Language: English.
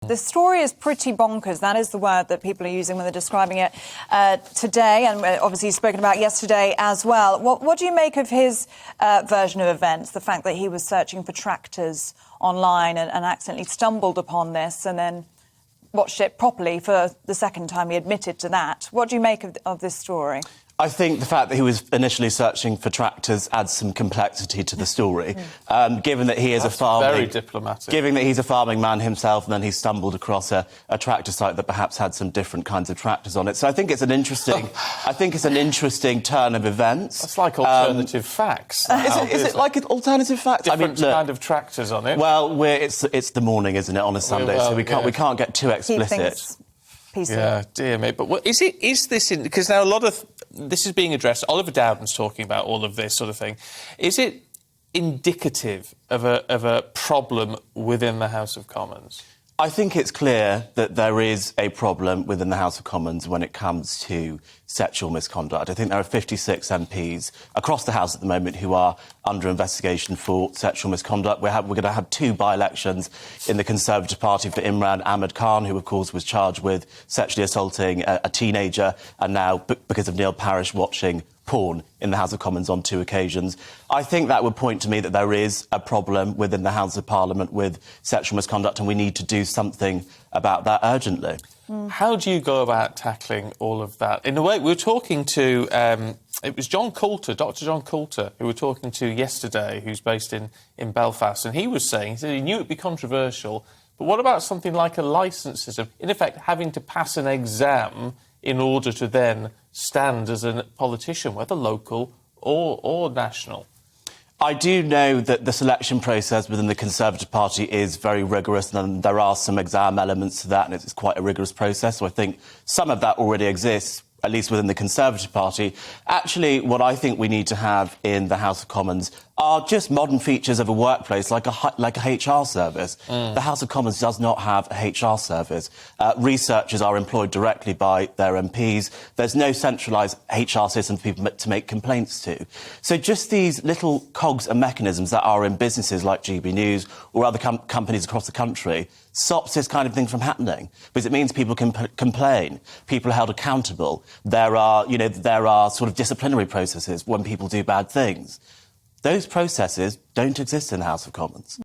The story is pretty bonkers. That is the word that people are using when they're describing it today, and obviously spoken about yesterday as well. What do you make of his version of events, the fact that he was searching for tractors online and accidentally stumbled upon this and then watched it properly for the second time? He admitted to that. What do you make of this story? I think the fact that he was initially searching for tractors adds some complexity to the story, given that he is very diplomatic. Given that he's a farming man himself, and then he stumbled across a tractor site that perhaps had some different kinds of tractors on it. So I think it's an interesting, turn of events. It's like alternative facts. Is it like alternative facts? Different kind of tractors on it. Well, it's the morning, isn't it, on a Sunday? So we can't get too explicit. Yeah, dear me. But what is it? Is this in? Because now a lot of this is being addressed. Oliver Dowden's talking about all of this sort of thing. Is it indicative of a problem within the House of Commons? I think it's clear that there is a problem within the House of Commons when it comes to sexual misconduct. I think there are 56 MPs across the House at the moment who are under investigation for sexual misconduct. We're going to have two by-elections in the Conservative Party for Imran Ahmed Khan, who, of course, was charged with sexually assaulting a teenager, and now, because of Neil Parish watching porn in the House of Commons on two occasions. I think that would point to me that there is a problem within the House of Parliament with sexual misconduct, and we need to do something about that urgently. How do you go about tackling all of that? In a way, we were talking to... it was John Coulter, Dr John Coulter, who we were talking to yesterday, who's based in Belfast, and he was saying, he said he knew it would be controversial, but what about something like a licence system? In effect, having to pass an exam in order to then stand as a politician, whether local or national? I do know that the selection process within the Conservative Party is very rigorous, and there are some exam elements to that, and it's quite a rigorous process. So I think some of that already exists, at least within the Conservative Party. Actually, what I think we need to have in the House of Commons are just modern features of a workplace, like a HR service. The House of Commons does not have a HR service. Researchers are employed directly by their MPs. There's no centralised HR system for people to make complaints to. So just these little cogs and mechanisms that are in businesses like GBNews or other companies across the country stops this kind of thing from happening, because it means people can complain, people are held accountable. There are sort of disciplinary processes when people do bad things. Those processes don't exist in the House of Commons.